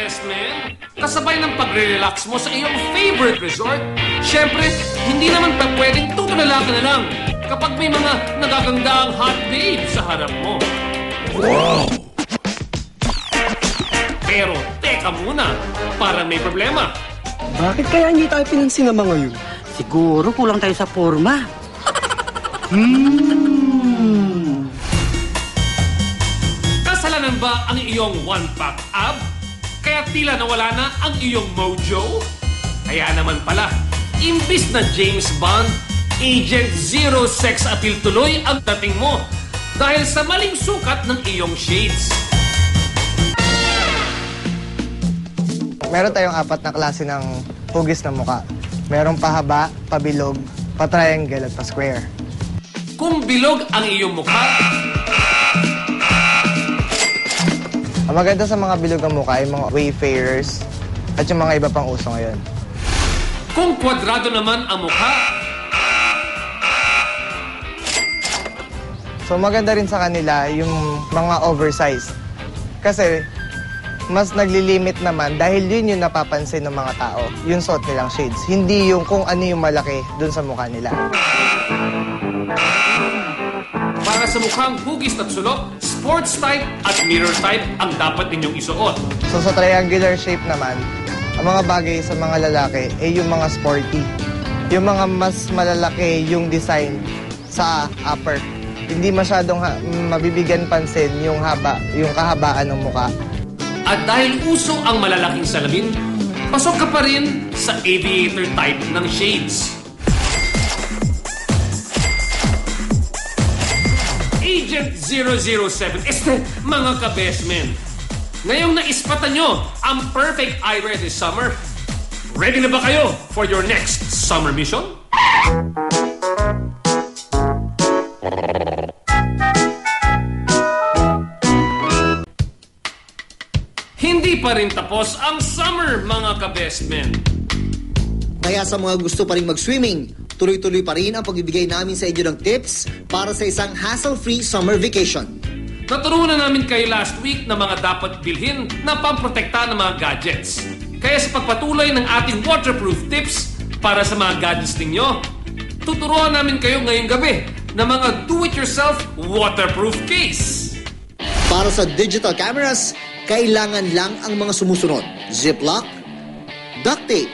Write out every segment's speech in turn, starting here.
best man? Kasabay ng pagre-relax mo sa iyong favorite resort, syempre, hindi naman pa pwedeng tutulala ka na lang kapag may mga nagagandang hot babe sa harap mo. Wow! Pero teka muna, parang may problema. Bakit kaya hindi tayo pinansin ng mga yun? Siguro kulang tayo sa forma. Kasalanan ba ang iyong one-pack ab? Kaya tila nawala na ang iyong mojo? Kaya naman pala, imbis na James Bond, Agent Zero sex appeal tuloy ang dating mo dahil sa maling sukat ng iyong shades. Meron tayong 4 na klase ng hugis ng muka. Merong pahaba, pabilog, pa-triangle at pa-square. Kung bilog ang iyong mukha, Ang maganda sa mga bilog ng mukha ay mga wayfarers at yung mga iba pang uso ngayon. kung kwadrado naman ang mukha, So maganda rin sa kanila yung mga oversized. Kasi mas naglilimit naman dahil yun yung napapansin ng mga tao, yung suot nilang shades. Hindi yung kung ano yung malaki dun sa mukha nila. para sa mukhang hugis at sulok, sports type at mirror type ang dapat ninyong isuot. So sa triangular shape naman, ang mga bagay sa mga lalaki ay yung mga sporty. Yung mga mas malalaki yung design sa upper. Hindi masyadong mabibigyan pansin yung kahabaan ng mukha. At dahil uso ang malalaking salamin, pasok ka pa rin sa aviator type ng shades. Agent 007, mga ka-bestmen. Ngayong naispatan nyo ang perfect eyewear this summer, ready na ba kayo for your next summer mission? Hindi pa rin tapos ang summer, mga ka-bestmen. Kaya sa mga gusto pa rin mag-swimming, tuloy-tuloy pa rin ang pagbibigay namin sa inyo ng tips para sa isang hassle-free summer vacation. Naturuan na namin kayo last week na mga dapat bilhin na pamprotekta ng mga gadgets. Kaya sa pagpatuloy ng ating waterproof tips para sa mga gadgets ninyo, tuturuan namin kayo ngayong gabi ng mga do-it-yourself waterproof case. Para sa digital cameras, kailangan lang ang mga sumusunod: ziplock, duct tape,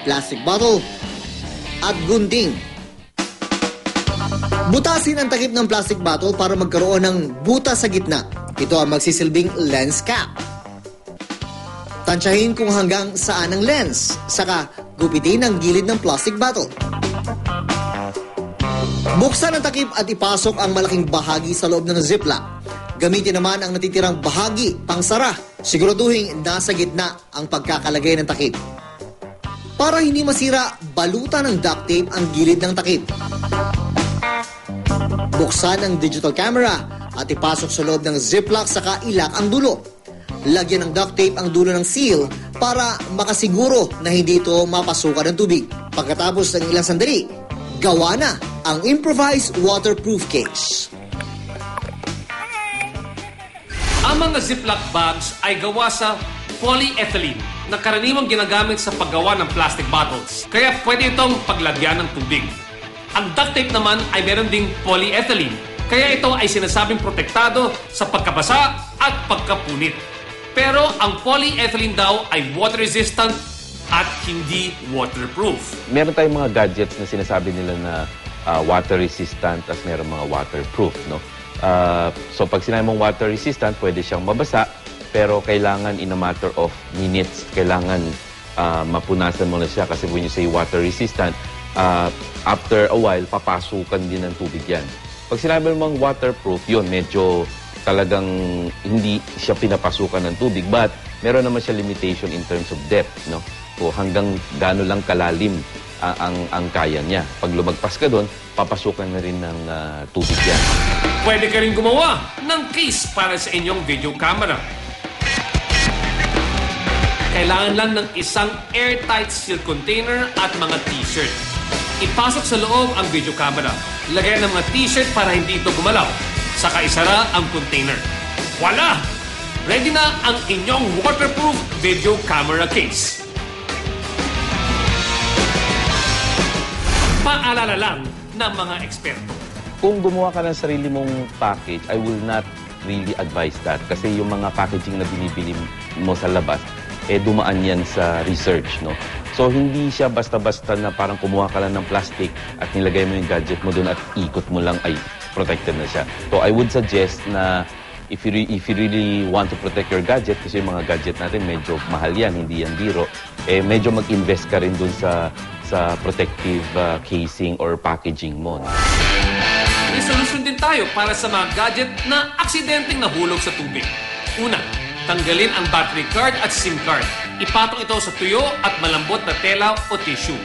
plastic bottle, at gunting. Butasin ang takip ng plastic bottle para magkaroon ng buta sa gitna. Ito ang magsisilbing lens cap. Tansyahin kung hanggang saan ang lens, saka gupitin ang gilid ng plastic bottle. Buksan ang takip at ipasok ang malaking bahagi sa loob ng ziplock. Gamitin naman ang natitirang bahagi pangsara. Siguraduhin nasa gitna ang pagkakalagay ng takip. Para hindi masira, balutan ng duct tape ang gilid ng takip. Buksan ang digital camera at ipasok sa loob ng ziplock saka ilak ang dulo. Lagyan ng duct tape ang dulo ng seal para makasiguro na hindi ito mapasukan ng tubig. Pagkatapos ng ilang sandali, gawa na ang improvised waterproof case. Ang mga ziplock bags ay gawa sa polyethylene na karaniwang ginagamit sa paggawa ng plastic bottles. Kaya pwede itong paglagyan ng tubig. Ang duct tape naman ay meron ding polyethylene. Kaya ito ay sinasabing protektado sa pagkabasa at pagkapunit. Pero ang polyethylene daw ay water resistant at hindi waterproof. Meron tayong mga gadgets na sinasabi nila na water resistant at meron mga waterproof, no? So pag sinabi mong water resistant, pwede siyang mabasa, pero kailangan in a matter of minutes, kailangan mapunasan mo na siya kasi when you say water resistant, after a while, papasukan din ng tubig yan. Pag sinabi mong waterproof, yun, medyo talagang hindi siya pinapasukan ng tubig, but meron naman siya limitation in terms of depth, no? So hanggang gaano lang kalalim ang kaya niya. Pag lumagpas ka doon, papasukan na rin ng tubig yan. Pwede ka rin gumawa ng case para sa inyong video camera. Kailangan lang ng isang airtight steel container at mga t-shirt. Ipasok sa loob ang video camera. Lagyan ng mga t-shirt para hindi ito gumalaw. Saka isara ang container. Wala! Ready na ang inyong waterproof video camera case. Paalala lang ng mga eksperto. Kung gumawa ka ng sarili mong package, I will not really advise that. Kasi yung mga packaging na binibili mo sa labas, dumaan yan sa research, no? So, hindi siya basta-basta na parang kumuha ka lang ng plastic at nilagay mo yung gadget mo doon at ikot mo lang, ay, protected na siya. So, I would suggest na if you really want to protect your gadget, kasi yung mga gadget natin medyo mahal yan, hindi yan biro, medyo mag-invest ka rin doon sa protective casing or packaging mo. No? May solusyon din tayo para sa mga gadget na aksidenteng nahulog sa tubig. Una, tanggalin ang battery card at SIM card. Ipatong ito sa tuyo at malambot na tela o tissue.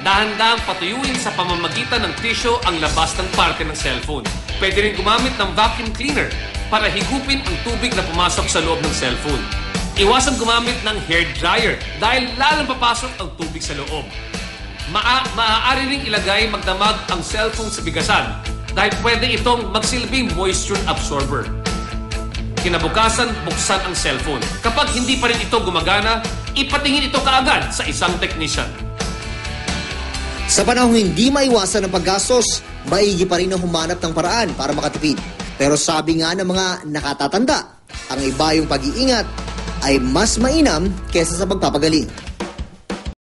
Dahan-dahang patuyuin sa pamamagitan ng tissue ang labas ng parte ng cellphone. Pwede rin gumamit ng vacuum cleaner para higupin ang tubig na pumasok sa loob ng cellphone. Iwasan gumamit ng hair dryer dahil lalong papasok ang tubig sa loob. Maaari ring ilagay magdamag ang cellphone sa bigasan dahil pwede itong magsilbing moisture absorber. Kinabukasan, buksan ang cellphone. Kapag hindi pa rin ito gumagana, ipatingin ito kaagad sa isang technician. Sa panahong hindi maiwasan ang paggastos, maigi pa rin na humanap ng paraan para makatipid. Pero sabi nga ng mga nakatatanda, ang ibayong pag-iingat ay mas mainam kesa sa pagpapagaling.